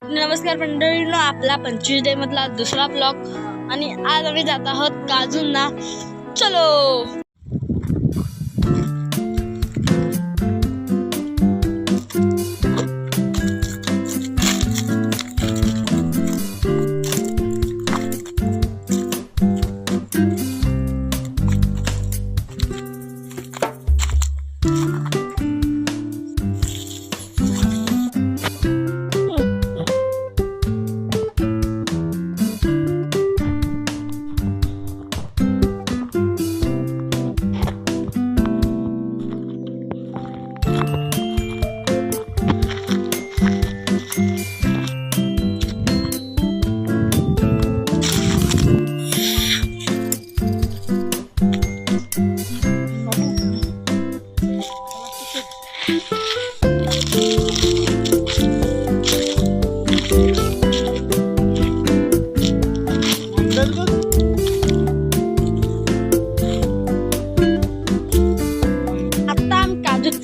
नमस्कार मंडळींनो, आपला 25 डे मधला दुसरा ब्लॉग आणि आज आम्ही जात आहोत काजूंना. चलो.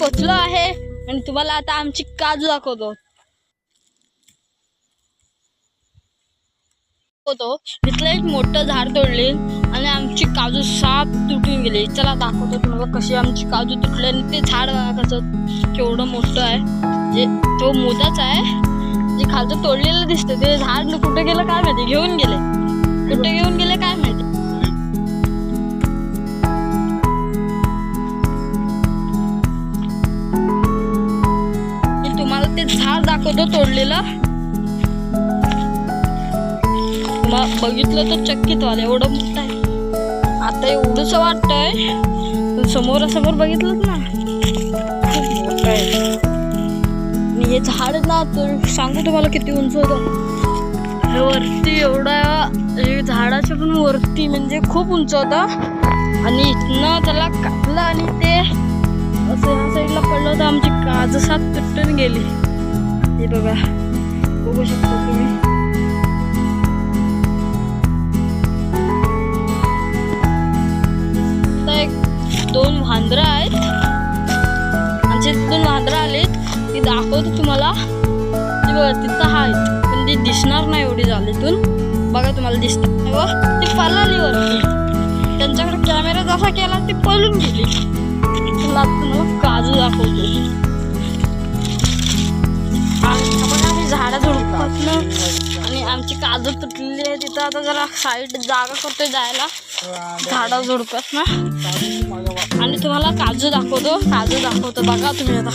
पोचलो आहे आणि तुम्हाला आता आमची काजू दाखवतो. तिथलं एक मोठं झाड तोडले आणि आमची काजू साप तुटून गेली. चला दाखवतो तुम्हाला कशी आमची काजू तुटले. आणि ते झाड कसं केवढं मोठं आहे, जे तो मोदाचा आहे, जे खालचं तोडलेलं दिसतं. ते झाड कुठे गेलं काय माहिती, घेऊन गेले, कुठे घेऊन गेले काय माहिती. ते झाड दाखवतो तोडलेलं. मग बघितलं तर चक्कीत व्हायला, एवढं मोठं आहे. आता एवढंच वाटतंय, पण समोरासमोर बघितलं ना खूप मोठं आहे. आणि हे झाड ना तर सांगू तुम्हाला किती उंच होतं. हे वरती एवढं, हे झाडाच्या पण वरती म्हणजे खूप उंच होतं. आणि इथनं त्याला कापलं आणि ते असं या साईडला पडलं तर आमची काजू साप तुटून गेली. हे बघा, बघू शकता तुम्ही. आता एक दोन वांदरं आहेत, आमचे दोन वांदरं आलेत. ती दाखवतो तुम्हाला. ती बघा तिथं आहेत, पण ती दिसणार नाही एवढी झालीतून. बघा तुम्हाला दिसत ती पळाली वरती. त्यांच्याकडे कॅमेरा जसा केला ती पळून गेली. तुम्हाला काजू दाखवतो. आम्ही झाडं झुडपात आणि आमची काजू तुटलेली आहे. तिथं आता जरा साईड जागा करतोय जायला झाडं झुडपात ना. आणि तुम्हाला काजू दाखवतो बघा तुम्ही आता.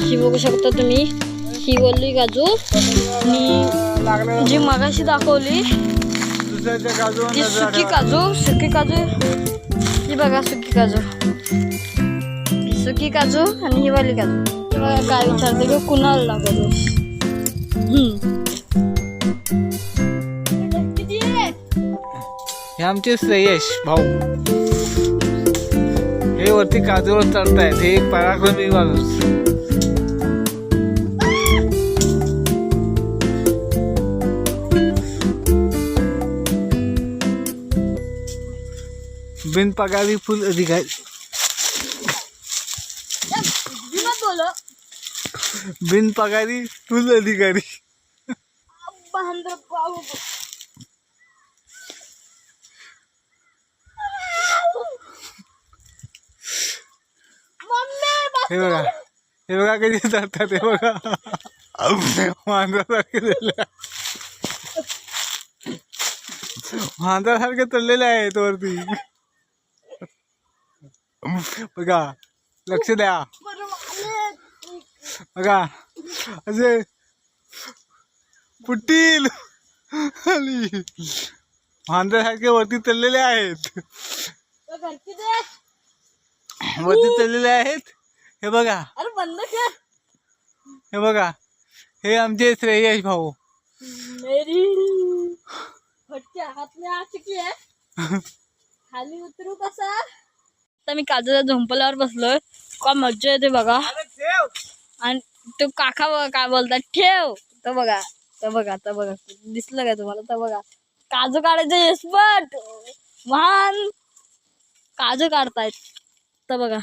ही बघू शकता तुम्ही, ही बोलली काजू. आणि जी मगाशी दाखवली ती सुकी काजू. ही बघा सुकी काजू आणि ही वाली काजू. बघा काय विचारते की कुणाला दाखवतो. हे आमचे श्रेयश भाऊ, हे वरती काजूवर चढतायत. हे एक पराक्रमी माणूस. बिनपगारी फुल अधिकारी. बिनपगारी फुल अधिकारी. हे बघा कधी जातात. हे बघा वांद्रासारखे चढलेले आहेत वरती. बघा, लक्ष द्या. बघा असे पुटील वांद्रासारखे वरती चढलेले आहेत. हे बघा, हे आमचे श्रेयश भाऊ. मेरी हात में आ चुकी है. खाली उतरू कसा. आता मी काजूच्या झोंपल्यावर बसलोय. का मज्जा येते बघा. आणि तो काका बघा काय बोलतात ठेव. तर बघा दिसलं का तुम्हाला? तर बघा काजू काढायचं एक्सपर्ट महान काजू काढतायत. तर बघा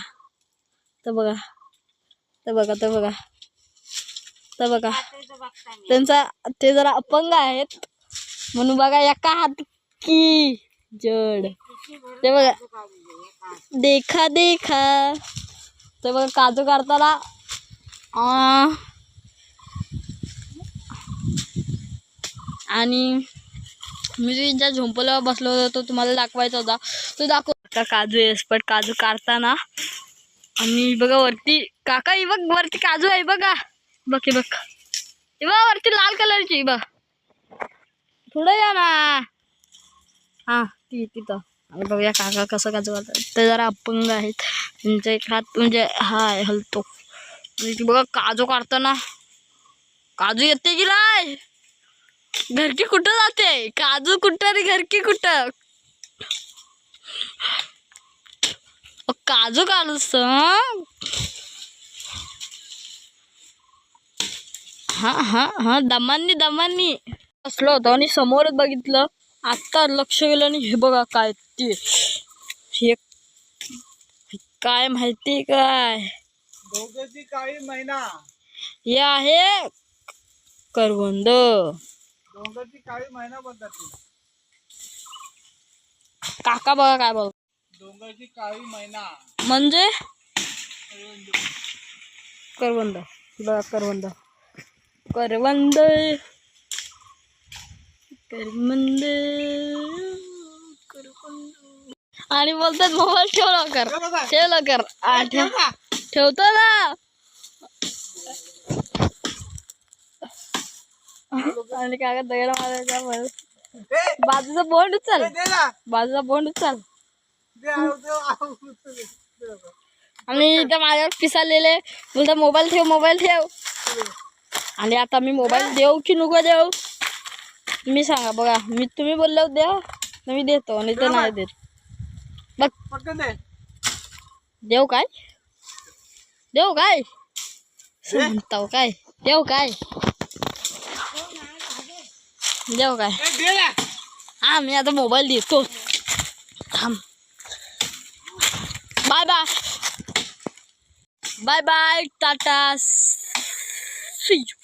त्यांचा ते जरा अपंग आहेत म्हणून बघा एका हात की जड. ते बघा देखा ते बघा काजू काढताना आणि मी ज्या झोंपल्यावर बसलो होतो तो तुम्हाला दाखवायचा होता तो दाखव. काजू एक्सपर्ट काजू काढताना. आणि बघा वरती काका ही बघ वरती काजू आहे बघा. बघ वरती लाल कलरची बघ. पुढे या ना. हा तिथं बघूया काका कसं काजू काढतात. ते जरा अपंग आहेत त्यांचा एक हात म्हणजे हाय हलतो. बघा काजू काढताना काजू येते की नाही. घरकी कुठं जाते काजू कुठं आणि घरकी कुठं. काजू काढूस हा दमांनी बसलो होतो आणि समोरच बघितलं. आत्ता लक्ष गेलं आणि हे बघा काय ते हे काय माहिती काय डोंगरची काळी मैना. हे आहे करवंद. डोंगरची काळी मैना बोलतात ती. काका बघा काय बघ. डोंगरची काळी मैना म्हणजे करवंद. बघा करवंद आणि बोलतात मोबाईल ठेव लवकर ठेवतो ना. आणि कागद दगड मारायचा बाजूचा बोंड उचल आणि त्या माझ्यावर पिसालेले बोलता मोबाईल ठेव. आणि आता मी मोबाईल देऊ की नको देऊ मी सांगा. बघा तुम्ही बोललो द्या मी देतो आणि तर नाही देत. बघ देऊ काय म्हणताव काय देऊ काय हा मी आता मोबाईल देतो. थांब. बाय टाटा. See you.